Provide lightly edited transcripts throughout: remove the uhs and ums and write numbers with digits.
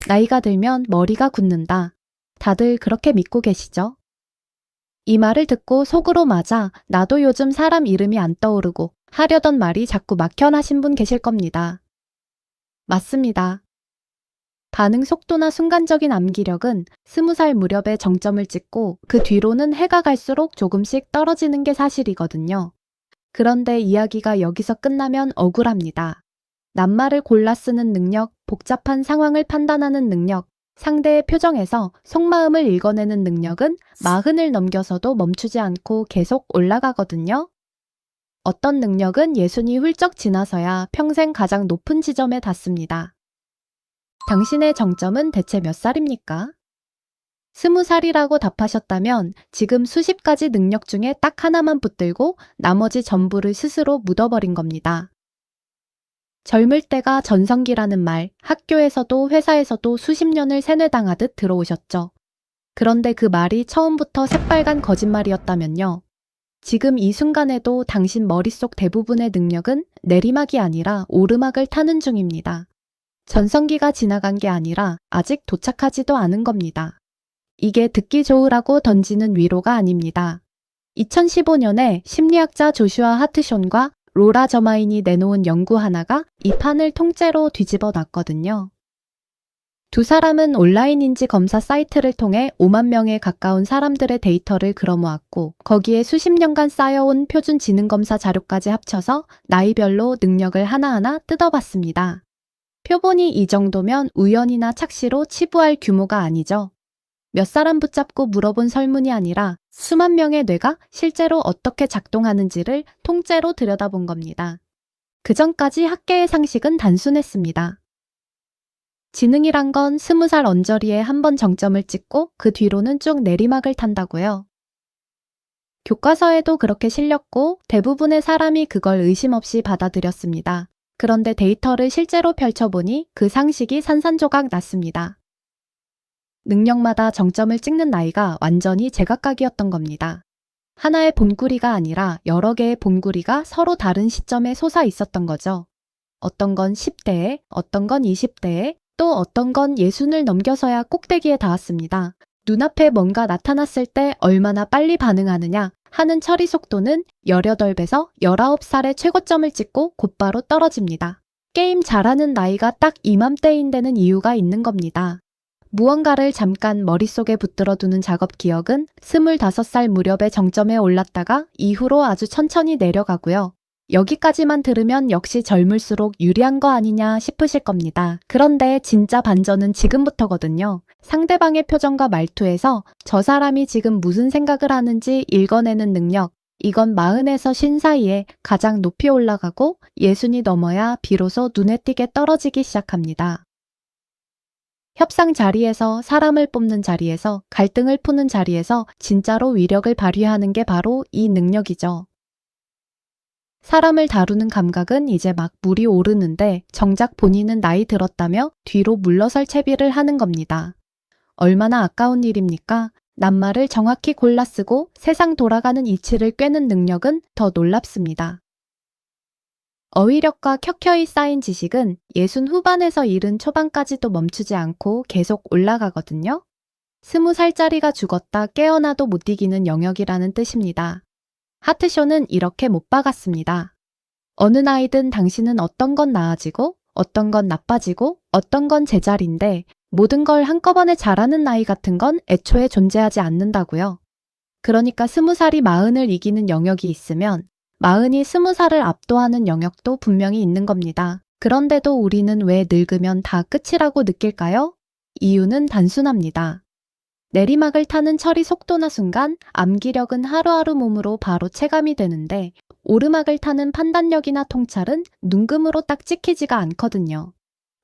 나이가 들면 머리가 굳는다. 다들 그렇게 믿고 계시죠? 이 말을 듣고 속으로 맞아 나도 요즘 사람 이름이 안 떠오르고 하려던 말이 자꾸 막혀나신 분 계실 겁니다. 맞습니다. 반응 속도나 순간적인 암기력은 20살 무렵에 정점을 찍고 그 뒤로는 해가 갈수록 조금씩 떨어지는 게 사실이거든요. 그런데 이야기가 여기서 끝나면 억울합니다. 낱말을 골라 쓰는 능력, 복잡한 상황을 판단하는 능력, 상대의 표정에서 속마음을 읽어내는 능력은 40을 넘겨서도 멈추지 않고 계속 올라가거든요. 어떤 능력은 60이 훌쩍 지나서야 평생 가장 높은 지점에 닿습니다. 당신의 정점은 대체 몇 살입니까? 20살이라고 답하셨다면 지금 수십 가지 능력 중에 딱 하나만 붙들고 나머지 전부를 스스로 묻어버린 겁니다. 젊을 때가 전성기라는 말, 학교에서도 회사에서도 수십 년을 세뇌당하듯 들어오셨죠. 그런데 그 말이 처음부터 새빨간 거짓말이었다면요. 지금 이 순간에도 당신 머릿속 대부분의 능력은 내리막이 아니라 오르막을 타는 중입니다. 전성기가 지나간 게 아니라 아직 도착하지도 않은 겁니다. 이게 듣기 좋으라고 던지는 위로가 아닙니다. 2015년에 심리학자 조슈아 하트숀과 로라 저마인이 내놓은 연구 하나가 이 판을 통째로 뒤집어 놨거든요. 두 사람은 온라인 인지 검사 사이트를 통해 5만 명에 가까운 사람들의 데이터를 끌어모았고 거기에 수십 년간 쌓여온 표준 지능 검사 자료까지 합쳐서 나이별로 능력을 하나하나 뜯어봤습니다. 표본이 이 정도면 우연이나 착시로 치부할 규모가 아니죠. 몇 사람 붙잡고 물어본 설문이 아니라 수만 명의 뇌가 실제로 어떻게 작동하는지를 통째로 들여다본 겁니다. 그전까지 학계의 상식은 단순했습니다. 지능이란 건 20살 언저리에 한 번 정점을 찍고 그 뒤로는 쭉 내리막을 탄다고요. 교과서에도 그렇게 실렸고 대부분의 사람이 그걸 의심 없이 받아들였습니다. 그런데 데이터를 실제로 펼쳐보니 그 상식이 산산조각 났습니다. 능력마다 정점을 찍는 나이가 완전히 제각각이었던 겁니다. 하나의 본구리가 아니라 여러 개의 본구리가 서로 다른 시점에 솟아 있었던 거죠. 어떤 건 10대에, 어떤 건 20대에, 또 어떤 건 60을 넘겨서야 꼭대기에 닿았습니다. 눈앞에 뭔가 나타났을 때 얼마나 빨리 반응하느냐 하는 처리 속도는 18배에서 19살의 최고점을 찍고 곧바로 떨어집니다. 게임 잘하는 나이가 딱 이맘때인 데는 이유가 있는 겁니다. 무언가를 잠깐 머릿속에 붙들어두는 작업 기억은 25살 무렵에 정점에 올랐다가 이후로 아주 천천히 내려가고요. 여기까지만 들으면 역시 젊을수록 유리한 거 아니냐 싶으실 겁니다. 그런데 진짜 반전은 지금부터거든요. 상대방의 표정과 말투에서 저 사람이 지금 무슨 생각을 하는지 읽어내는 능력, 이건 40에서 50 사이에 가장 높이 올라가고 60이 넘어야 비로소 눈에 띄게 떨어지기 시작합니다. 협상 자리에서, 사람을 뽑는 자리에서, 갈등을 푸는 자리에서 진짜로 위력을 발휘하는 게 바로 이 능력이죠. 사람을 다루는 감각은 이제 막 물이 오르는데 정작 본인은 나이 들었다며 뒤로 물러설 채비를 하는 겁니다. 얼마나 아까운 일입니까? 낱말을 정확히 골라 쓰고 세상 돌아가는 이치를 꿰는 능력은 더 놀랍습니다. 어휘력과 켜켜이 쌓인 지식은 60 후반에서 70 초반까지도 멈추지 않고 계속 올라가거든요. 20살짜리가 죽었다 깨어나도 못 이기는 영역이라는 뜻입니다. 하트쇼는 이렇게 못 박았습니다. 어느 나이든 당신은 어떤 건 나아지고 어떤 건 나빠지고 어떤 건 제자리인데 모든 걸 한꺼번에 잘하는 나이 같은 건 애초에 존재하지 않는다고요. 그러니까 20살이 40을 이기는 영역이 있으면 40이 20살을 압도하는 영역도 분명히 있는 겁니다. 그런데도 우리는 왜 늙으면 다 끝이라고 느낄까요? 이유는 단순합니다. 내리막을 타는 처리 속도나 순간 암기력은 하루하루 몸으로 바로 체감이 되는데 오르막을 타는 판단력이나 통찰은 눈금으로 딱 찍히지가 않거든요.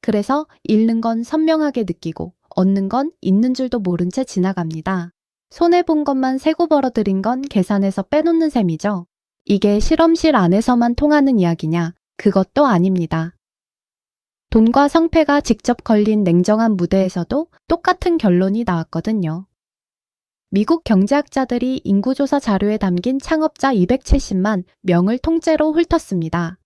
그래서 잃는 건 선명하게 느끼고 얻는 건 있는 줄도 모른 채 지나갑니다. 손해본 것만 세고 벌어들인 건 계산해서 빼놓는 셈이죠. 이게 실험실 안에서만 통하는 이야기냐? 그것도 아닙니다. 돈과 성패가 직접 걸린 냉정한 무대에서도 똑같은 결론이 나왔거든요. 미국 경제학자들이 인구조사 자료에 담긴 창업자 270만 명을 통째로 훑었습니다.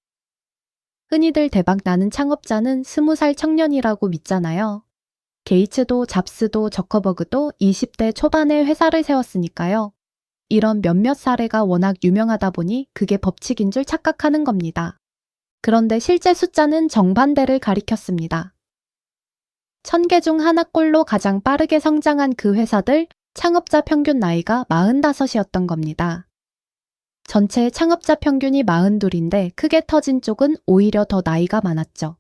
흔히들 대박 나는 창업자는 20살 청년이라고 믿잖아요. 게이츠도 잡스도 저커버그도 20대 초반에 회사를 세웠으니까요. 이런 몇몇 사례가 워낙 유명하다 보니 그게 법칙인 줄 착각하는 겁니다. 그런데 실제 숫자는 정반대를 가리켰습니다. 1000개 중 하나꼴로 가장 빠르게 성장한 그 회사들 창업자 평균 나이가 45이었던 겁니다. 전체 창업자 평균이 42인데 크게 터진 쪽은 오히려 더 나이가 많았죠.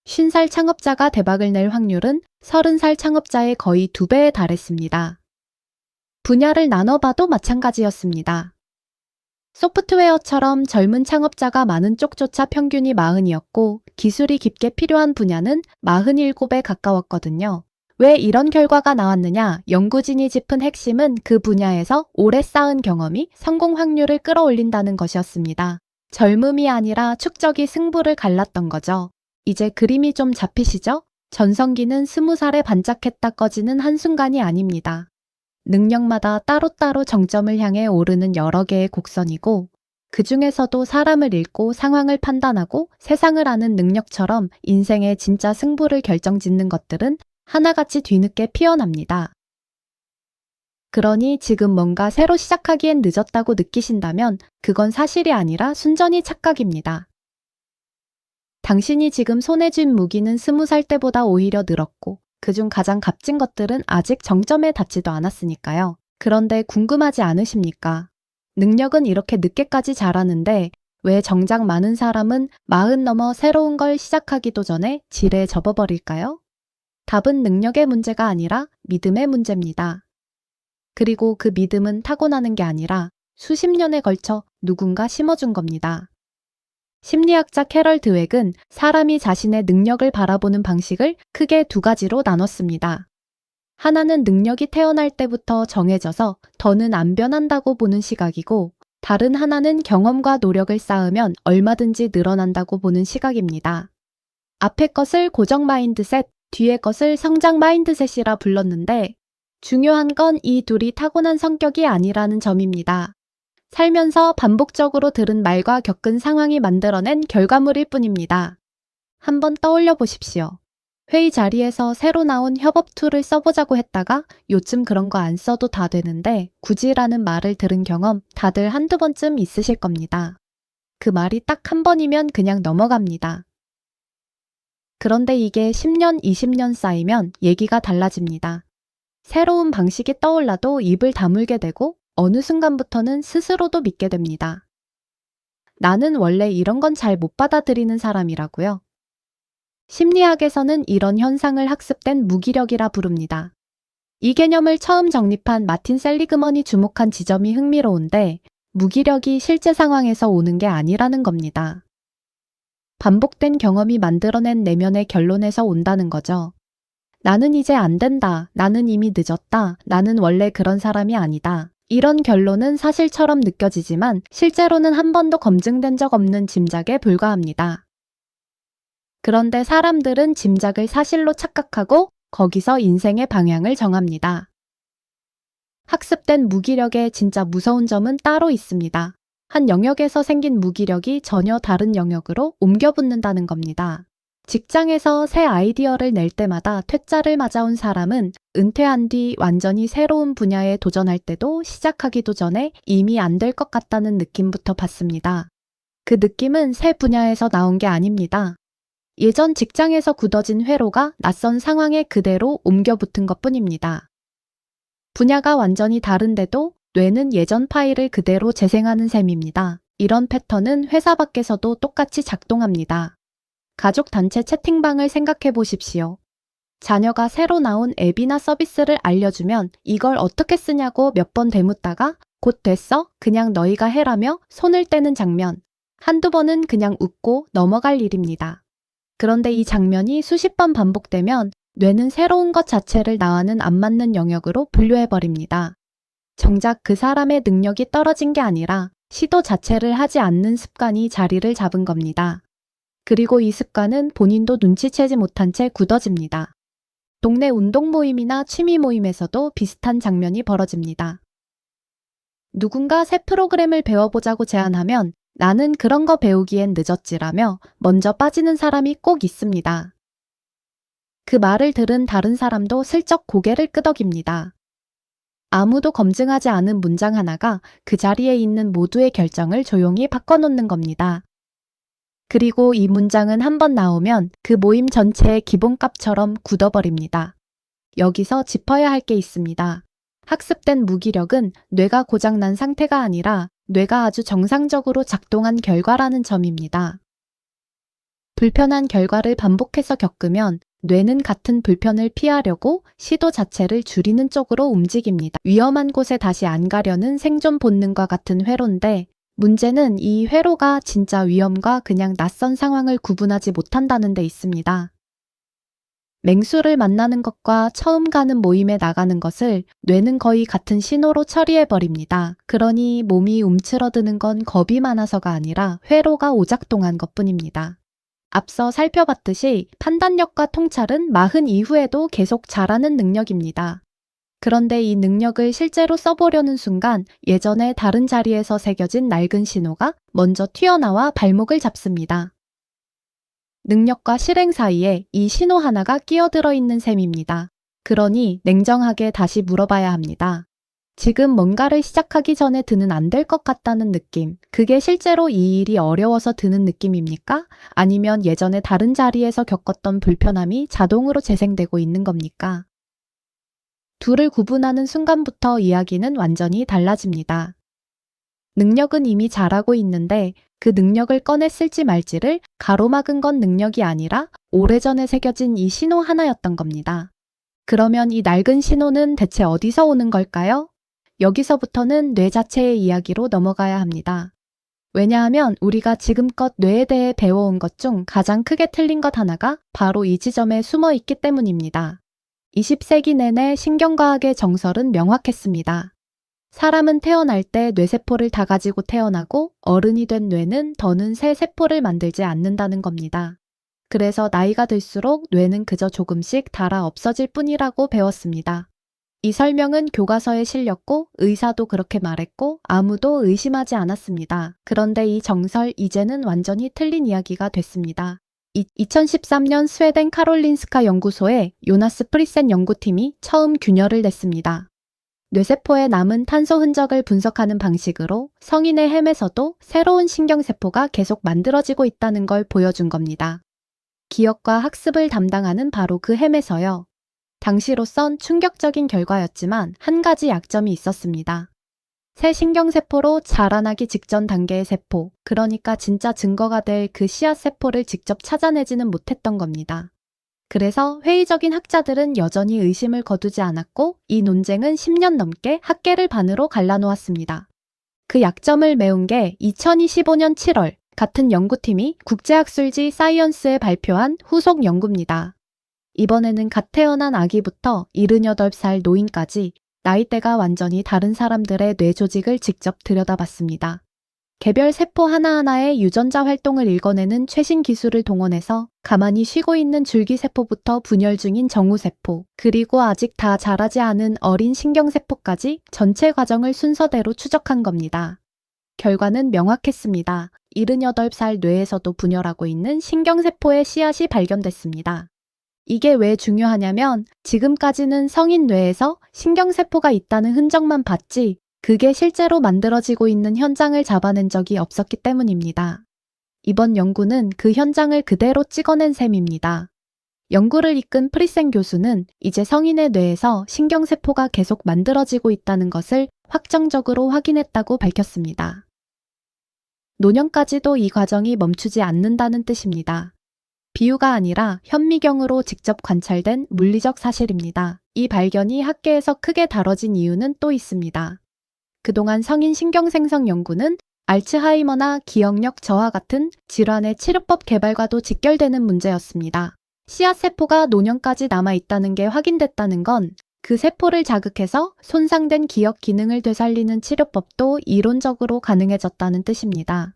50살 창업자가 대박을 낼 확률은 30살 창업자의 거의 2배에 달했습니다. 분야를 나눠봐도 마찬가지였습니다. 소프트웨어처럼 젊은 창업자가 많은 쪽조차 평균이 40이었고 기술이 깊게 필요한 분야는 47에 가까웠거든요. 왜 이런 결과가 나왔느냐? 연구진이 짚은 핵심은 그 분야에서 오래 쌓은 경험이 성공 확률을 끌어올린다는 것이었습니다. 젊음이 아니라 축적이 승부를 갈랐던 거죠. 이제 그림이 좀 잡히시죠? 전성기는 20살에 반짝했다 꺼지는 한순간이 아닙니다. 능력마다 따로따로 정점을 향해 오르는 여러 개의 곡선이고 그 중에서도 사람을 읽고 상황을 판단하고 세상을 아는 능력처럼 인생의 진짜 승부를 결정짓는 것들은 하나같이 뒤늦게 피어납니다. 그러니 지금 뭔가 새로 시작하기엔 늦었다고 느끼신다면 그건 사실이 아니라 순전히 착각입니다. 당신이 지금 손에 쥔 무기는 20살 때보다 오히려 늘었고 그중 가장 값진 것들은 아직 정점에 닿지도 않았으니까요. 그런데 궁금하지 않으십니까? 능력은 이렇게 늦게까지 자라는데 왜 정작 많은 사람은 40 넘어 새로운 걸 시작하기도 전에 지레 접어버릴까요? 답은 능력의 문제가 아니라 믿음의 문제입니다. 그리고 그 믿음은 타고나는 게 아니라 수십 년에 걸쳐 누군가 심어준 겁니다. 심리학자 캐럴 드웩은 사람이 자신의 능력을 바라보는 방식을 크게 두 가지로 나눴습니다. 하나는 능력이 태어날 때부터 정해져서 더는 안 변한다고 보는 시각이고 다른 하나는 경험과 노력을 쌓으면 얼마든지 늘어난다고 보는 시각입니다. 앞의 것을 고정 마인드셋, 뒤의 것을 성장 마인드셋이라 불렀는데 중요한 건 이 둘이 타고난 성격이 아니라는 점입니다. 살면서 반복적으로 들은 말과 겪은 상황이 만들어낸 결과물일 뿐입니다. 한번 떠올려 보십시오. 회의 자리에서 새로 나온 협업 툴을 써보자고 했다가 요즘 그런 거 안 써도 다 되는데 굳이라는 말을 들은 경험 다들 한두 번쯤 있으실 겁니다. 그 말이 딱 한 번이면 그냥 넘어갑니다. 그런데 이게 10년, 20년 쌓이면 얘기가 달라집니다. 새로운 방식이 떠올라도 입을 다물게 되고 어느 순간부터는 스스로도 믿게 됩니다. 나는 원래 이런 건 잘 못 받아들이는 사람이라고요. 심리학에서는 이런 현상을 학습된 무기력이라 부릅니다. 이 개념을 처음 정립한 마틴 셀리그먼이 주목한 지점이 흥미로운데 무기력이 실제 상황에서 오는 게 아니라는 겁니다. 반복된 경험이 만들어낸 내면의 결론에서 온다는 거죠. 나는 이제 안 된다. 나는 이미 늦었다. 나는 원래 그런 사람이 아니다. 이런 결론은 사실처럼 느껴지지만 실제로는 한 번도 검증된 적 없는 짐작에 불과합니다. 그런데 사람들은 짐작을 사실로 착각하고 거기서 인생의 방향을 정합니다. 학습된 무기력의 진짜 무서운 점은 따로 있습니다. 한 영역에서 생긴 무기력이 전혀 다른 영역으로 옮겨붙는다는 겁니다. 직장에서 새 아이디어를 낼 때마다 퇴짜를 맞아온 사람은 은퇴한 뒤 완전히 새로운 분야에 도전할 때도 시작하기도 전에 이미 안 될 것 같다는 느낌부터 받습니다. 그 느낌은 새 분야에서 나온 게 아닙니다. 예전 직장에서 굳어진 회로가 낯선 상황에 그대로 옮겨붙은 것뿐입니다. 분야가 완전히 다른데도 뇌는 예전 파일을 그대로 재생하는 셈입니다. 이런 패턴은 회사 밖에서도 똑같이 작동합니다. 가족 단체 채팅방을 생각해 보십시오. 자녀가 새로 나온 앱이나 서비스를 알려주면 이걸 어떻게 쓰냐고 몇 번 되묻다가 곧 됐어? 그냥 너희가 해라며 손을 떼는 장면. 한두 번은 그냥 웃고 넘어갈 일입니다. 그런데 이 장면이 수십 번 반복되면 뇌는 새로운 것 자체를 나와는 안 맞는 영역으로 분류해버립니다. 정작 그 사람의 능력이 떨어진 게 아니라 시도 자체를 하지 않는 습관이 자리를 잡은 겁니다. 그리고 이 습관은 본인도 눈치채지 못한 채 굳어집니다. 동네 운동 모임이나 취미 모임에서도 비슷한 장면이 벌어집니다. 누군가 새 프로그램을 배워보자고 제안하면 나는 그런 거 배우기엔 늦었지라며 먼저 빠지는 사람이 꼭 있습니다. 그 말을 들은 다른 사람도 슬쩍 고개를 끄덕입니다. 아무도 검증하지 않은 문장 하나가 그 자리에 있는 모두의 결정을 조용히 바꿔놓는 겁니다. 그리고 이 문장은 한번 나오면 그 모임 전체의 기본값처럼 굳어버립니다. 여기서 짚어야 할 게 있습니다. 학습된 무기력은 뇌가 고장난 상태가 아니라 뇌가 아주 정상적으로 작동한 결과라는 점입니다. 불편한 결과를 반복해서 겪으면 뇌는 같은 불편을 피하려고 시도 자체를 줄이는 쪽으로 움직입니다. 위험한 곳에 다시 안 가려는 생존 본능과 같은 회로인데 문제는 이 회로가 진짜 위험과 그냥 낯선 상황을 구분하지 못한다는 데 있습니다. 맹수를 만나는 것과 처음 가는 모임에 나가는 것을 뇌는 거의 같은 신호로 처리해버립니다. 그러니 몸이 움츠러드는 건 겁이 많아서가 아니라 회로가 오작동한 것뿐입니다. 앞서 살펴봤듯이 판단력과 통찰은 마흔 이후에도 계속 자라는 능력입니다. 그런데 이 능력을 실제로 써보려는 순간 예전에 다른 자리에서 새겨진 낡은 신호가 먼저 튀어나와 발목을 잡습니다. 능력과 실행 사이에 이 신호 하나가 끼어들어 있는 셈입니다. 그러니 냉정하게 다시 물어봐야 합니다. 지금 뭔가를 시작하기 전에 드는 안 될 것 같다는 느낌, 그게 실제로 이 일이 어려워서 드는 느낌입니까? 아니면 예전에 다른 자리에서 겪었던 불편함이 자동으로 재생되고 있는 겁니까? 둘을 구분하는 순간부터 이야기는 완전히 달라집니다. 능력은 이미 잘하고 있는데 그 능력을 꺼냈을지 말지를 가로막은 건 능력이 아니라 오래전에 새겨진 이 신호 하나였던 겁니다. 그러면 이 낡은 신호는 대체 어디서 오는 걸까요? 여기서부터는 뇌 자체의 이야기로 넘어가야 합니다. 왜냐하면 우리가 지금껏 뇌에 대해 배워온 것 중 가장 크게 틀린 것 하나가 바로 이 지점에 숨어 있기 때문입니다. 20세기 내내 신경과학의 정설은 명확했습니다. 사람은 태어날 때 뇌세포를 다 가지고 태어나고 어른이 된 뇌는 더는 새 세포를 만들지 않는다는 겁니다. 그래서 나이가 들수록 뇌는 그저 조금씩 닳아 없어질 뿐이라고 배웠습니다. 이 설명은 교과서에 실렸고 의사도 그렇게 말했고 아무도 의심하지 않았습니다. 그런데 이 정설 이제는 완전히 틀린 이야기가 됐습니다. 2013년 스웨덴 카롤린스카 연구소의 요나스 프리센 연구팀이 처음 균열을 냈습니다. 뇌세포에 남은 탄소 흔적을 분석하는 방식으로 성인의 햄에서도 새로운 신경세포가 계속 만들어지고 있다는 걸 보여준 겁니다. 기억과 학습을 담당하는 바로 그 햄에서요. 당시로선 충격적인 결과였지만 한 가지 약점이 있었습니다. 새 신경세포로 자라나기 직전 단계의 세포, 그러니까 진짜 증거가 될 그 씨앗세포를 직접 찾아내지는 못했던 겁니다. 그래서 회의적인 학자들은 여전히 의심을 거두지 않았고 이 논쟁은 10년 넘게 학계를 반으로 갈라놓았습니다. 그 약점을 메운 게 2025년 7월 같은 연구팀이 국제학술지 사이언스에 발표한 후속 연구입니다. 이번에는 갓 태어난 아기부터 78살 노인까지 나이대가 완전히 다른 사람들의 뇌 조직을 직접 들여다봤습니다. 개별 세포 하나하나의 유전자 활동을 읽어내는 최신 기술을 동원해서 가만히 쉬고 있는 줄기세포부터 분열 중인 정우세포, 그리고 아직 다 자라지 않은 어린 신경세포까지 전체 과정을 순서대로 추적한 겁니다. 결과는 명확했습니다. 78살 뇌에서도 분열하고 있는 신경세포의 씨앗이 발견됐습니다. 이게 왜 중요하냐면 지금까지는 성인 뇌에서 신경세포가 있다는 흔적만 봤지 그게 실제로 만들어지고 있는 현장을 잡아낸 적이 없었기 때문입니다. 이번 연구는 그 현장을 그대로 찍어낸 셈입니다. 연구를 이끈 프리센 교수는 이제 성인의 뇌에서 신경세포가 계속 만들어지고 있다는 것을 확정적으로 확인했다고 밝혔습니다. 노년까지도 이 과정이 멈추지 않는다는 뜻입니다. 비유가 아니라 현미경으로 직접 관찰된 물리적 사실입니다. 이 발견이 학계에서 크게 다뤄진 이유는 또 있습니다. 그동안 성인 신경생성 연구는 알츠하이머나 기억력 저하 같은 질환의 치료법 개발과도 직결되는 문제였습니다. 씨앗세포가 노년까지 남아있다는 게 확인됐다는 건 그 세포를 자극해서 손상된 기억 기능을 되살리는 치료법도 이론적으로 가능해졌다는 뜻입니다.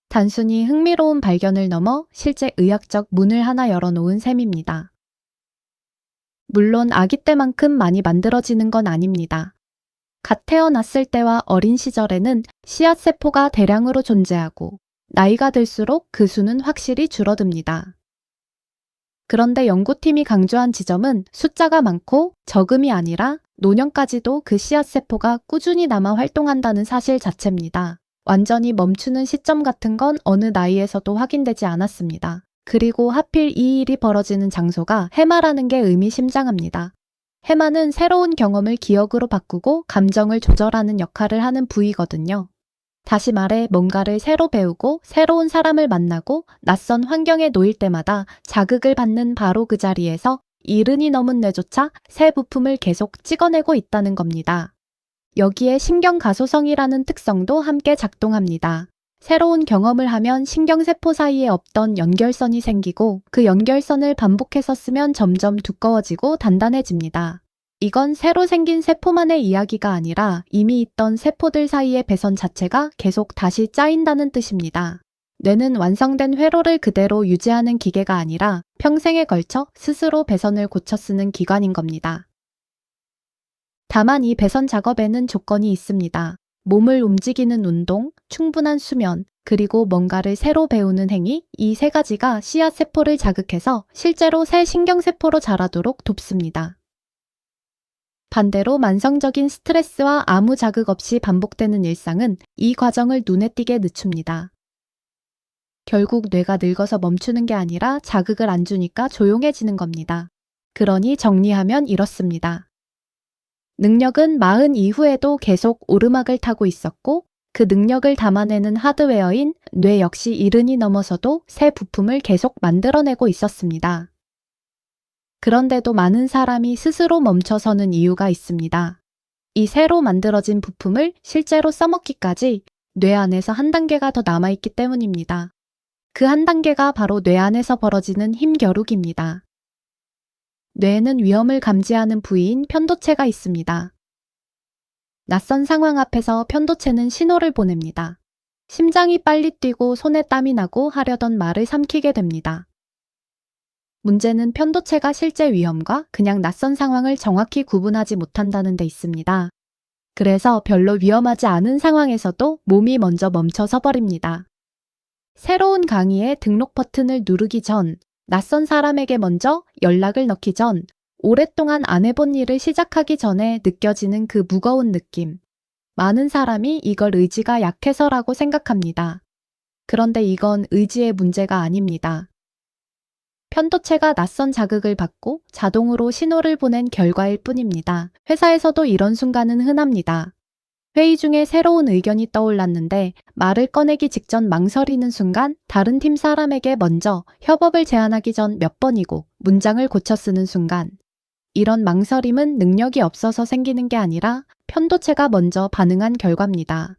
단순히 흥미로운 발견을 넘어 실제 의학적 문을 하나 열어놓은 셈입니다. 물론 아기 때만큼 많이 만들어지는 건 아닙니다. 갓 태어났을 때와 어린 시절에는 씨앗세포가 대량으로 존재하고 나이가 들수록 그 수는 확실히 줄어듭니다. 그런데 연구팀이 강조한 지점은 숫자가 많고 적음이 아니라 노년까지도 그 씨앗세포가 꾸준히 남아 활동한다는 사실 자체입니다. 완전히 멈추는 시점 같은 건 어느 나이에서도 확인되지 않았습니다. 그리고 하필 이 일이 벌어지는 장소가 해마라는 게 의미심장합니다. 해마는 새로운 경험을 기억으로 바꾸고 감정을 조절하는 역할을 하는 부위거든요. 다시 말해 뭔가를 새로 배우고 새로운 사람을 만나고 낯선 환경에 놓일 때마다 자극을 받는 바로 그 자리에서 이른이 넘은 뇌조차 새 부품을 계속 찍어내고 있다는 겁니다. 여기에 신경가소성이라는 특성도 함께 작동합니다. 새로운 경험을 하면 신경세포 사이에 없던 연결선이 생기고 그 연결선을 반복해서 쓰면 점점 두꺼워지고 단단해집니다. 이건 새로 생긴 세포만의 이야기가 아니라 이미 있던 세포들 사이의 배선 자체가 계속 다시 짜인다는 뜻입니다. 뇌는 완성된 회로를 그대로 유지하는 기계가 아니라 평생에 걸쳐 스스로 배선을 고쳐 쓰는 기관인 겁니다. 다만 이 배선 작업에는 조건이 있습니다. 몸을 움직이는 운동, 충분한 수면, 그리고 뭔가를 새로 배우는 행위, 이 세 가지가 씨앗세포를 자극해서 실제로 새 신경세포로 자라도록 돕습니다. 반대로 만성적인 스트레스와 아무 자극 없이 반복되는 일상은 이 과정을 눈에 띄게 늦춥니다. 결국 뇌가 늙어서 멈추는 게 아니라 자극을 안 주니까 조용해지는 겁니다. 그러니 정리하면 이렇습니다. 능력은 40 이후에도 계속 오르막을 타고 있었고 그 능력을 담아내는 하드웨어인 뇌 역시 이른이 넘어서도 새 부품을 계속 만들어내고 있었습니다. 그런데도 많은 사람이 스스로 멈춰서는 이유가 있습니다. 이 새로 만들어진 부품을 실제로 써먹기까지 뇌 안에서 한 단계가 더 남아있기 때문입니다. 그 한 단계가 바로 뇌 안에서 벌어지는 힘겨루기입니다. 뇌에는 위험을 감지하는 부위인 편도체가 있습니다. 낯선 상황 앞에서 편도체는 신호를 보냅니다. 심장이 빨리 뛰고 손에 땀이 나고 하려던 말을 삼키게 됩니다. 문제는 편도체가 실제 위험과 그냥 낯선 상황을 정확히 구분하지 못한다는 데 있습니다. 그래서 별로 위험하지 않은 상황에서도 몸이 먼저 멈춰서 버립니다. 새로운 강의에 등록 버튼을 누르기 전, 낯선 사람에게 먼저 연락을 넣기 전, 오랫동안 안 해본 일을 시작하기 전에 느껴지는 그 무거운 느낌. 많은 사람이 이걸 의지가 약해서라고 생각합니다. 그런데 이건 의지의 문제가 아닙니다. 편도체가 낯선 자극을 받고 자동으로 신호를 보낸 결과일 뿐입니다. 회사에서도 이런 순간은 흔합니다. 회의 중에 새로운 의견이 떠올랐는데 말을 꺼내기 직전 망설이는 순간 다른 팀 사람에게 먼저 협업을 제안하기 전 몇 번이고 문장을 고쳐 쓰는 순간 이런 망설임은 능력이 없어서 생기는 게 아니라 편도체가 먼저 반응한 결과입니다.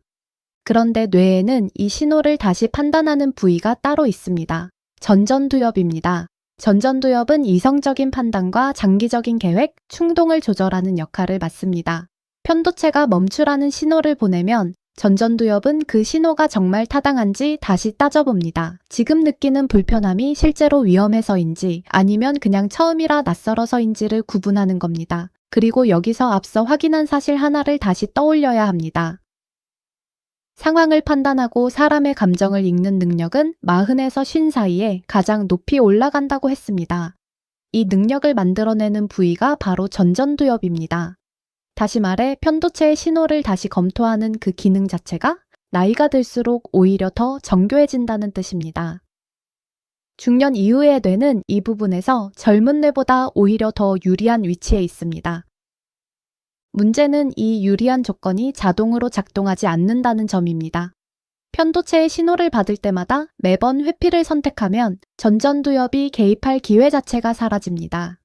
그런데 뇌에는 이 신호를 다시 판단하는 부위가 따로 있습니다. 전전두엽입니다. 전전두엽은 이성적인 판단과 장기적인 계획, 충동을 조절하는 역할을 맡습니다. 편도체가 멈추라는 신호를 보내면 전전두엽은 그 신호가 정말 타당한지 다시 따져봅니다. 지금 느끼는 불편함이 실제로 위험해서인지 아니면 그냥 처음이라 낯설어서인지를 구분하는 겁니다. 그리고 여기서 앞서 확인한 사실 하나를 다시 떠올려야 합니다. 상황을 판단하고 사람의 감정을 읽는 능력은 40에서 50 사이에 가장 높이 올라간다고 했습니다. 이 능력을 만들어내는 부위가 바로 전전두엽입니다. 다시 말해 편도체의 신호를 다시 검토하는 그 기능 자체가 나이가 들수록 오히려 더 정교해진다는 뜻입니다. 중년 이후의 뇌는 이 부분에서 젊은 뇌보다 오히려 더 유리한 위치에 있습니다. 문제는 이 유리한 조건이 자동으로 작동하지 않는다는 점입니다. 편도체의 신호를 받을 때마다 매번 회피를 선택하면 전전두엽이 개입할 기회 자체가 사라집니다.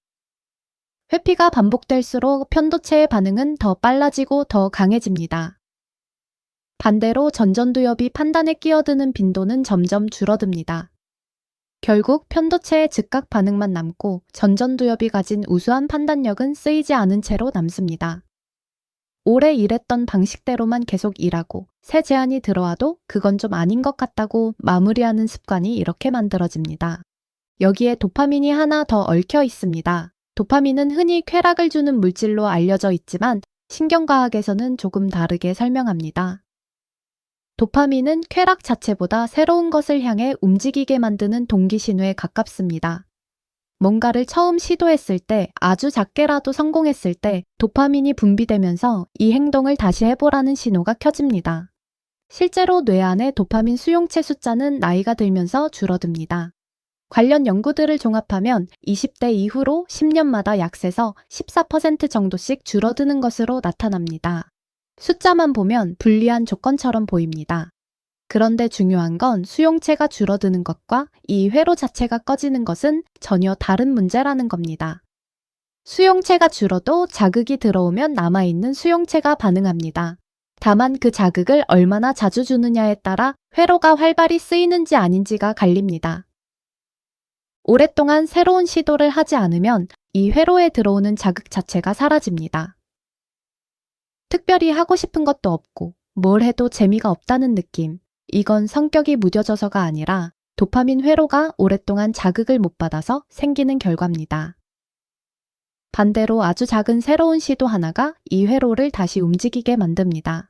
회피가 반복될수록 편도체의 반응은 더 빨라지고 더 강해집니다. 반대로 전전두엽이 판단에 끼어드는 빈도는 점점 줄어듭니다. 결국 편도체의 즉각 반응만 남고 전전두엽이 가진 우수한 판단력은 쓰이지 않은 채로 남습니다. 오래 일했던 방식대로만 계속 일하고 새 제안이 들어와도 그건 좀 아닌 것 같다고 마무리하는 습관이 이렇게 만들어집니다. 여기에 도파민이 하나 더 얽혀 있습니다. 도파민은 흔히 쾌락을 주는 물질로 알려져 있지만 신경과학에서는 조금 다르게 설명합니다. 도파민은 쾌락 자체보다 새로운 것을 향해 움직이게 만드는 동기신호에 가깝습니다. 뭔가를 처음 시도했을 때, 아주 작게라도 성공했을 때 도파민이 분비되면서 이 행동을 다시 해보라는 신호가 켜집니다. 실제로 뇌 안의 도파민 수용체 숫자는 나이가 들면서 줄어듭니다. 관련 연구들을 종합하면 20대 이후로 10년마다 약 세서 14% 정도씩 줄어드는 것으로 나타납니다. 숫자만 보면 불리한 조건처럼 보입니다. 그런데 중요한 건 수용체가 줄어드는 것과 이 회로 자체가 꺼지는 것은 전혀 다른 문제라는 겁니다. 수용체가 줄어도 자극이 들어오면 남아있는 수용체가 반응합니다. 다만 그 자극을 얼마나 자주 주느냐에 따라 회로가 활발히 쓰이는지 아닌지가 갈립니다. 오랫동안 새로운 시도를 하지 않으면 이 회로에 들어오는 자극 자체가 사라집니다. 특별히 하고 싶은 것도 없고 뭘 해도 재미가 없다는 느낌. 이건 성격이 무뎌져서가 아니라 도파민 회로가 오랫동안 자극을 못 받아서 생기는 결과입니다. 반대로 아주 작은 새로운 시도 하나가 이 회로를 다시 움직이게 만듭니다.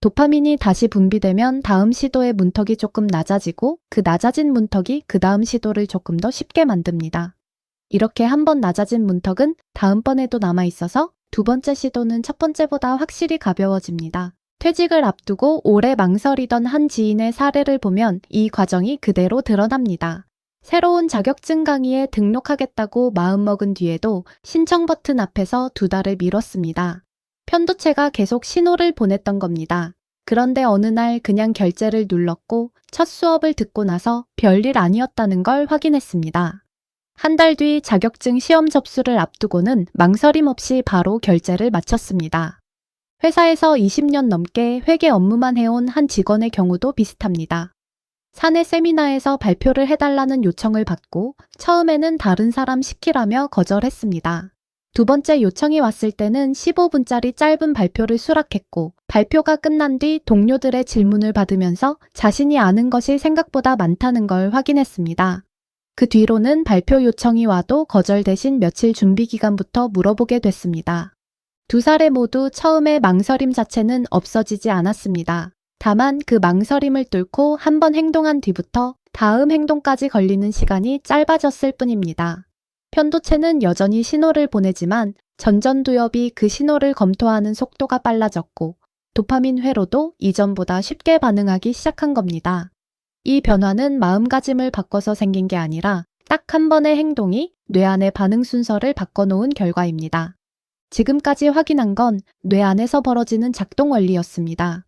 도파민이 다시 분비되면 다음 시도의 문턱이 조금 낮아지고 그 낮아진 문턱이 그 다음 시도를 조금 더 쉽게 만듭니다. 이렇게 한 번 낮아진 문턱은 다음번에도 남아있어서 두 번째 시도는 첫 번째보다 확실히 가벼워집니다. 퇴직을 앞두고 오래 망설이던 한 지인의 사례를 보면 이 과정이 그대로 드러납니다. 새로운 자격증 강의에 등록하겠다고 마음먹은 뒤에도 신청 버튼 앞에서 2달을 미뤘습니다. 편도체가 계속 신호를 보냈던 겁니다. 그런데 어느 날 그냥 결제를 눌렀고 첫 수업을 듣고 나서 별일 아니었다는 걸 확인했습니다. 한 달 뒤 자격증 시험 접수를 앞두고는 망설임 없이 바로 결제를 마쳤습니다. 회사에서 20년 넘게 회계 업무만 해온 한 직원의 경우도 비슷합니다. 사내 세미나에서 발표를 해달라는 요청을 받고 처음에는 다른 사람 시키라며 거절했습니다. 두 번째 요청이 왔을 때는 15분짜리 짧은 발표를 수락했고 발표가 끝난 뒤 동료들의 질문을 받으면서 자신이 아는 것이 생각보다 많다는 걸 확인했습니다. 그 뒤로는 발표 요청이 와도 거절 대신 며칠 준비 기간부터 물어보게 됐습니다. 두 사례 모두 처음에 망설임 자체는 없어지지 않았습니다. 다만 그 망설임을 뚫고 한 번 행동한 뒤부터 다음 행동까지 걸리는 시간이 짧아졌을 뿐입니다. 편도체는 여전히 신호를 보내지만 전전두엽이 그 신호를 검토하는 속도가 빨라졌고 도파민 회로도 이전보다 쉽게 반응하기 시작한 겁니다. 이 변화는 마음가짐을 바꿔서 생긴 게 아니라 딱 한 번의 행동이 뇌 안의 반응 순서를 바꿔놓은 결과입니다. 지금까지 확인한 건 뇌 안에서 벌어지는 작동 원리였습니다.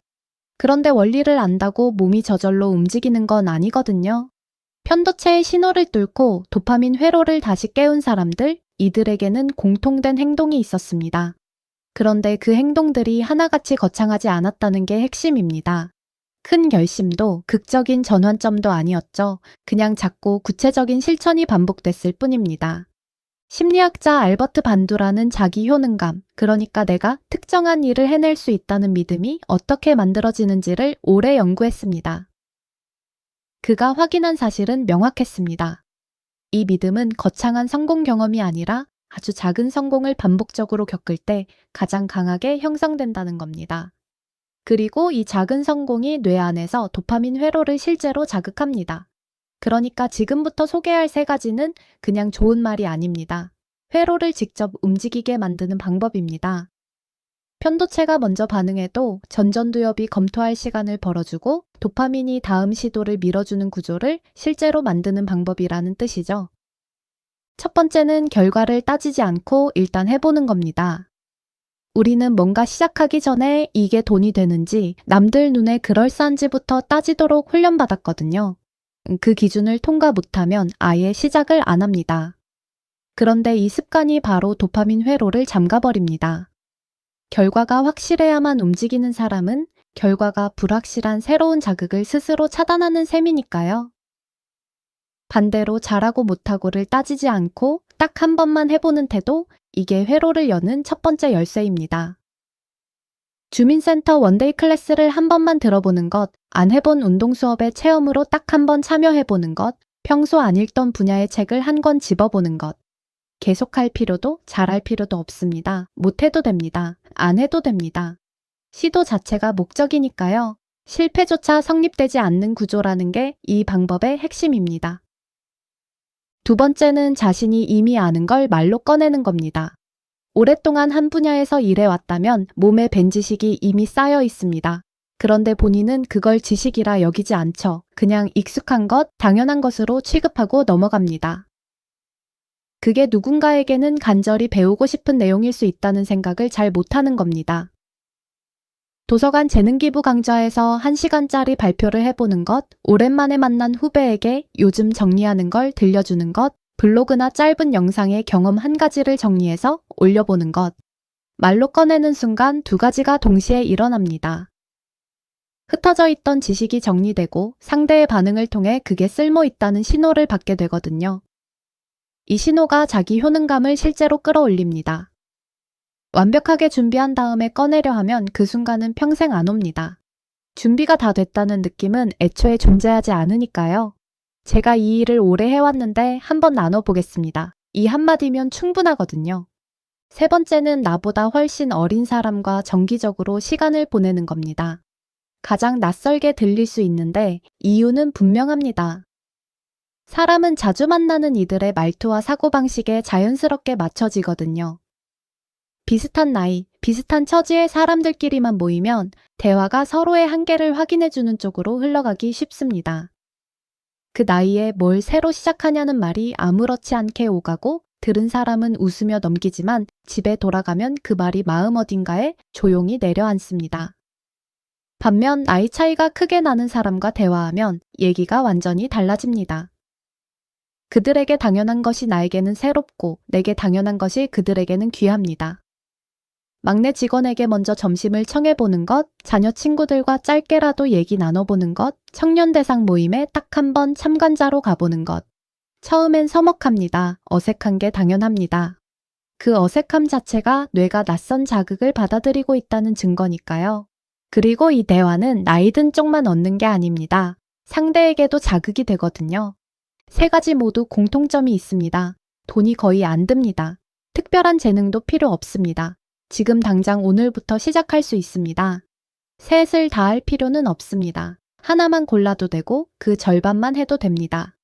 그런데 원리를 안다고 몸이 저절로 움직이는 건 아니거든요. 편도체의 신호를 뚫고 도파민 회로를 다시 깨운 사람들, 이들에게는 공통된 행동이 있었습니다. 그런데 그 행동들이 하나같이 거창하지 않았다는 게 핵심입니다. 큰 결심도 극적인 전환점도 아니었죠. 그냥 작고 구체적인 실천이 반복됐을 뿐입니다. 심리학자 알버트 반두라는 자기 효능감, 그러니까 내가 특정한 일을 해낼 수 있다는 믿음이 어떻게 만들어지는지를 오래 연구했습니다. 그가 확인한 사실은 명확했습니다. 이 믿음은 거창한 성공 경험이 아니라 아주 작은 성공을 반복적으로 겪을 때 가장 강하게 형성된다는 겁니다. 그리고 이 작은 성공이 뇌 안에서 도파민 회로를 실제로 자극합니다. 그러니까 지금부터 소개할 3가지는 그냥 좋은 말이 아닙니다. 회로를 직접 움직이게 만드는 방법입니다. 편도체가 먼저 반응해도 전전두엽이 검토할 시간을 벌어주고 도파민이 다음 시도를 밀어주는 구조를 실제로 만드는 방법이라는 뜻이죠. 첫 번째는 결과를 따지지 않고 일단 해보는 겁니다. 우리는 뭔가 시작하기 전에 이게 돈이 되는지 남들 눈에 그럴싸한지부터 따지도록 훈련받았거든요. 그 기준을 통과 못하면 아예 시작을 안 합니다. 그런데 이 습관이 바로 도파민 회로를 잠가버립니다. 결과가 확실해야만 움직이는 사람은 결과가 불확실한 새로운 자극을 스스로 차단하는 셈이니까요. 반대로 잘하고 못하고를 따지지 않고 딱 한 번만 해보는 태도, 이게 회로를 여는 첫 번째 열쇠입니다. 주민센터 원데이 클래스를 한 번만 들어보는 것, 안 해본 운동 수업에 체험으로 딱 한 번 참여해보는 것, 평소 안 읽던 분야의 책을 한 권 집어보는 것. 계속할 필요도 잘할 필요도 없습니다. 못해도 됩니다. 안 해도 됩니다. 시도 자체가 목적이니까요. 실패조차 성립되지 않는 구조라는 게 이 방법의 핵심입니다. 두 번째는 자신이 이미 아는 걸 말로 꺼내는 겁니다. 오랫동안 한 분야에서 일해왔다면 몸에 밴 지식이 이미 쌓여 있습니다. 그런데 본인은 그걸 지식이라 여기지 않죠. 그냥 익숙한 것, 당연한 것으로 취급하고 넘어갑니다. 그게 누군가에게는 간절히 배우고 싶은 내용일 수 있다는 생각을 잘 못하는 겁니다. 도서관 재능기부 강좌에서 1시간짜리 발표를 해보는 것, 오랜만에 만난 후배에게 요즘 정리하는 걸 들려주는 것, 블로그나 짧은 영상의 경험 한 가지를 정리해서 올려보는 것. 말로 꺼내는 순간 두 가지가 동시에 일어납니다. 흩어져 있던 지식이 정리되고 상대의 반응을 통해 그게 쓸모 있다는 신호를 받게 되거든요. 이 신호가 자기 효능감을 실제로 끌어올립니다. 완벽하게 준비한 다음에 꺼내려 하면 그 순간은 평생 안 옵니다. 준비가 다 됐다는 느낌은 애초에 존재하지 않으니까요. 제가 이 일을 오래 해왔는데 한번 나눠보겠습니다. 이 한마디면 충분하거든요. 세 번째는 나보다 훨씬 어린 사람과 정기적으로 시간을 보내는 겁니다. 가장 낯설게 들릴 수 있는데 이유는 분명합니다. 사람은 자주 만나는 이들의 말투와 사고방식에 자연스럽게 맞춰지거든요. 비슷한 나이, 비슷한 처지의 사람들끼리만 모이면 대화가 서로의 한계를 확인해주는 쪽으로 흘러가기 쉽습니다. 그 나이에 뭘 새로 시작하냐는 말이 아무렇지 않게 오가고 들은 사람은 웃으며 넘기지만 집에 돌아가면 그 말이 마음 어딘가에 조용히 내려앉습니다. 반면 나이 차이가 크게 나는 사람과 대화하면 얘기가 완전히 달라집니다. 그들에게 당연한 것이 나에게는 새롭고 내게 당연한 것이 그들에게는 귀합니다. 막내 직원에게 먼저 점심을 청해보는 것, 자녀 친구들과 짧게라도 얘기 나눠보는 것, 청년 대상 모임에 딱 한 번 참관자로 가보는 것. 처음엔 서먹합니다. 어색한 게 당연합니다. 그 어색함 자체가 뇌가 낯선 자극을 받아들이고 있다는 증거니까요. 그리고 이 대화는 나이든 쪽만 얻는 게 아닙니다. 상대에게도 자극이 되거든요. 세 가지 모두 공통점이 있습니다. 돈이 거의 안 듭니다. 특별한 재능도 필요 없습니다. 지금 당장 오늘부터 시작할 수 있습니다. 셋을 다 할 필요는 없습니다. 하나만 골라도 되고 그 절반만 해도 됩니다.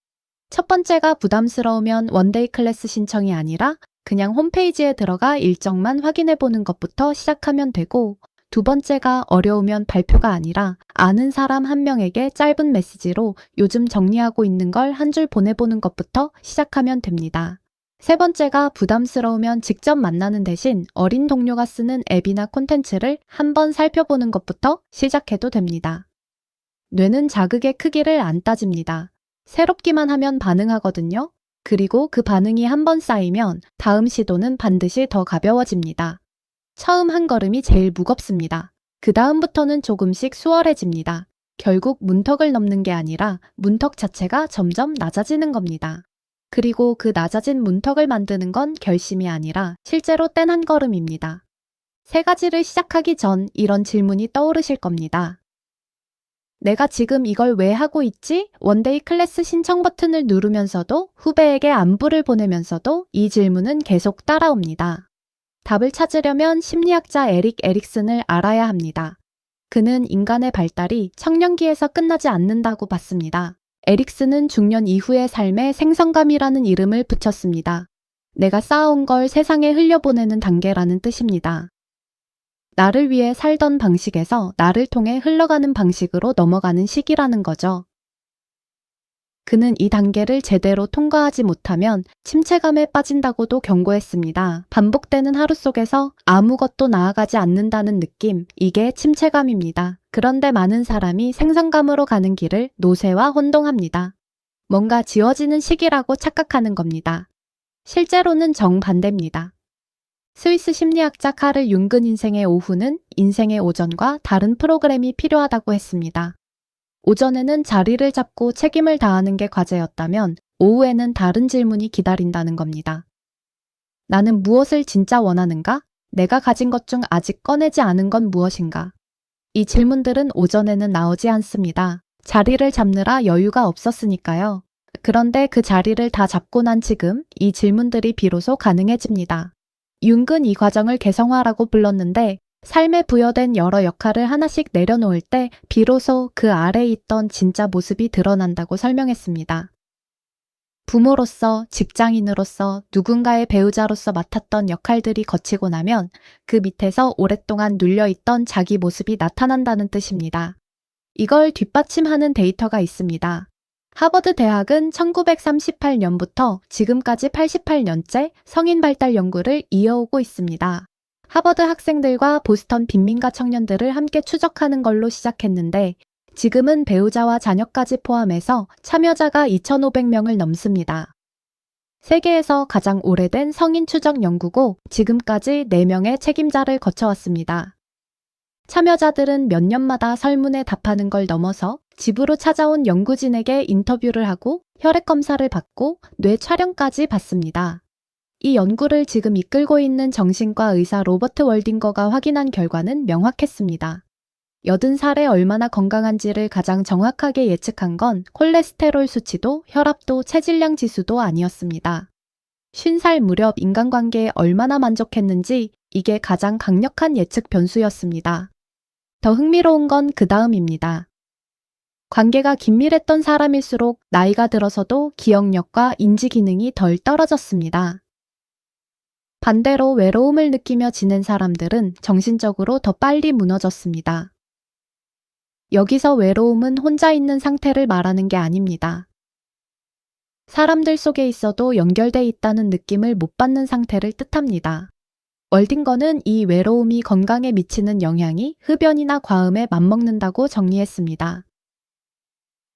첫 번째가 부담스러우면 원데이 클래스 신청이 아니라 그냥 홈페이지에 들어가 일정만 확인해보는 것부터 시작하면 되고, 두 번째가 어려우면 발표가 아니라 아는 사람 한 명에게 짧은 메시지로 요즘 정리하고 있는 걸 한 줄 보내보는 것부터 시작하면 됩니다. 세 번째가 부담스러우면 직접 만나는 대신 어린 동료가 쓰는 앱이나 콘텐츠를 한번 살펴보는 것부터 시작해도 됩니다. 뇌는 자극의 크기를 안 따집니다. 새롭기만 하면 반응하거든요. 그리고 그 반응이 한번 쌓이면 다음 시도는 반드시 더 가벼워집니다. 처음 한 걸음이 제일 무겁습니다. 그 다음부터는 조금씩 수월해집니다. 결국 문턱을 넘는 게 아니라 문턱 자체가 점점 낮아지는 겁니다. 그리고 그 낮아진 문턱을 만드는 건 결심이 아니라 실제로 뗀 한 걸음입니다. 세 가지를 시작하기 전 이런 질문이 떠오르실 겁니다. 내가 지금 이걸 왜 하고 있지? 원데이 클래스 신청 버튼을 누르면서도 후배에게 안부를 보내면서도 이 질문은 계속 따라옵니다. 답을 찾으려면 심리학자 에릭 에릭슨을 알아야 합니다. 그는 인간의 발달이 청년기에서 끝나지 않는다고 봤습니다. 에릭슨은 중년 이후의 삶에 생성감이라는 이름을 붙였습니다. 내가 쌓아온 걸 세상에 흘려보내는 단계라는 뜻입니다. 나를 위해 살던 방식에서 나를 통해 흘러가는 방식으로 넘어가는 시기라는 거죠. 그는 이 단계를 제대로 통과하지 못하면 침체감에 빠진다고도 경고했습니다. 반복되는 하루 속에서 아무것도 나아가지 않는다는 느낌, 이게 침체감입니다. 그런데 많은 사람이 생성감으로 가는 길을 노쇠와 혼동합니다. 뭔가 지워지는 시기라고 착각하는 겁니다. 실제로는 정반대입니다. 스위스 심리학자 카를 융근 인생의 오후는 인생의 오전과 다른 프로그램이 필요하다고 했습니다. 오전에는 자리를 잡고 책임을 다하는 게 과제였다면 오후에는 다른 질문이 기다린다는 겁니다. 나는 무엇을 진짜 원하는가? 내가 가진 것 중 아직 꺼내지 않은 건 무엇인가? 이 질문들은 오전에는 나오지 않습니다. 자리를 잡느라 여유가 없었으니까요. 그런데 그 자리를 다 잡고 난 지금 이 질문들이 비로소 가능해집니다. 융근 이 과정을 개성화라고 불렀는데 삶에 부여된 여러 역할을 하나씩 내려놓을 때 비로소 그 아래에 있던 진짜 모습이 드러난다고 설명했습니다. 부모로서, 직장인으로서, 누군가의 배우자로서 맡았던 역할들이 거치고 나면 그 밑에서 오랫동안 눌려있던 자기 모습이 나타난다는 뜻입니다. 이걸 뒷받침하는 데이터가 있습니다. 하버드 대학은 1938년부터 지금까지 88년째 성인 발달 연구를 이어오고 있습니다. 하버드 학생들과 보스턴 빈민가 청년들을 함께 추적하는 걸로 시작했는데 지금은 배우자와 자녀까지 포함해서 참여자가 2,500명을 넘습니다. 세계에서 가장 오래된 성인 추적 연구고 지금까지 4명의 책임자를 거쳐왔습니다. 참여자들은 몇 년마다 설문에 답하는 걸 넘어서 집으로 찾아온 연구진에게 인터뷰를 하고 혈액 검사를 받고 뇌 촬영까지 받습니다. 이 연구를 지금 이끌고 있는 정신과 의사 로버트 월딩거가 확인한 결과는 명확했습니다. 80살에 얼마나 건강한지를 가장 정확하게 예측한 건 콜레스테롤 수치도 혈압도 체질량 지수도 아니었습니다. 50살 무렵 인간관계에 얼마나 만족했는지 이게 가장 강력한 예측 변수였습니다. 더 흥미로운 건 그 다음입니다. 관계가 긴밀했던 사람일수록 나이가 들어서도 기억력과 인지 기능이 덜 떨어졌습니다. 반대로 외로움을 느끼며 지낸 사람들은 정신적으로 더 빨리 무너졌습니다. 여기서 외로움은 혼자 있는 상태를 말하는 게 아닙니다. 사람들 속에 있어도 연결돼 있다는 느낌을 못 받는 상태를 뜻합니다. 월딩거는 이 외로움이 건강에 미치는 영향이 흡연이나 과음에 맞먹는다고 정리했습니다.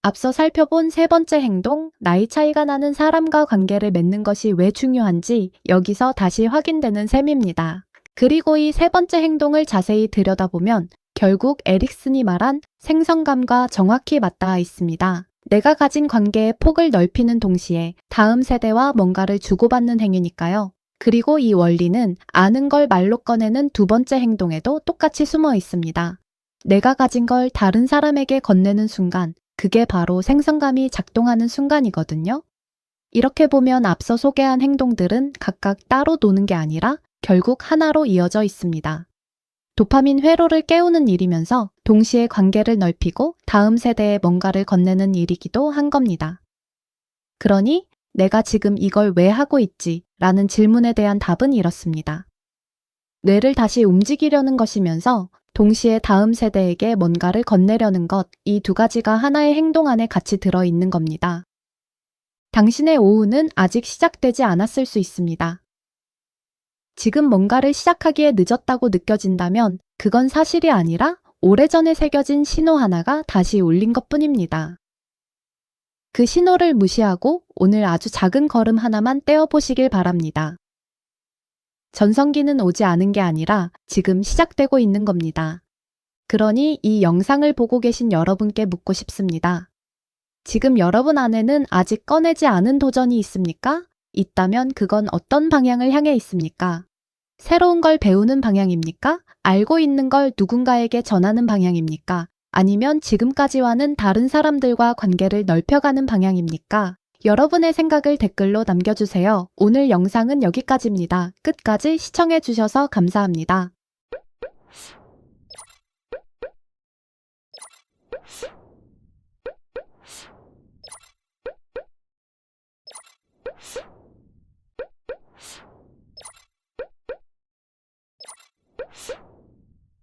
앞서 살펴본 세 번째 행동, 나이 차이가 나는 사람과 관계를 맺는 것이 왜 중요한지 여기서 다시 확인되는 셈입니다. 그리고 이 세 번째 행동을 자세히 들여다보면 결국 에릭슨이 말한 생성감과 정확히 맞닿아 있습니다. 내가 가진 관계의 폭을 넓히는 동시에 다음 세대와 뭔가를 주고받는 행위니까요. 그리고 이 원리는 아는 걸 말로 꺼내는 두 번째 행동에도 똑같이 숨어 있습니다. 내가 가진 걸 다른 사람에게 건네는 순간, 그게 바로 생성감이 작동하는 순간이거든요. 이렇게 보면 앞서 소개한 행동들은 각각 따로 노는 게 아니라 결국 하나로 이어져 있습니다. 도파민 회로를 깨우는 일이면서 동시에 관계를 넓히고 다음 세대에 뭔가를 건네는 일이기도 한 겁니다. 그러니 내가 지금 이걸 왜 하고 있지? 라는 질문에 대한 답은 이렇습니다. 뇌를 다시 움직이려는 것이면서 동시에 다음 세대에게 뭔가를 건네려는 것, 이 두 가지가 하나의 행동 안에 같이 들어있는 겁니다. 당신의 오후는 아직 시작되지 않았을 수 있습니다. 지금 뭔가를 시작하기에 늦었다고 느껴진다면 그건 사실이 아니라 오래전에 새겨진 신호 하나가 다시 울린 것뿐입니다. 그 신호를 무시하고 오늘 아주 작은 걸음 하나만 떼어보시길 바랍니다. 전성기는 오지 않은 게 아니라 지금 시작되고 있는 겁니다. 그러니 이 영상을 보고 계신 여러분께 묻고 싶습니다. 지금 여러분 안에는 아직 꺼내지 않은 도전이 있습니까? 있다면 그건 어떤 방향을 향해 있습니까? 새로운 걸 배우는 방향입니까? 알고 있는 걸 누군가에게 전하는 방향입니까? 아니면 지금까지와는 다른 사람들과 관계를 넓혀가는 방향입니까? 여러분의 생각을 댓글로 남겨주세요. 오늘 영상은 여기까지입니다. 끝까지 시청해주셔서 감사합니다.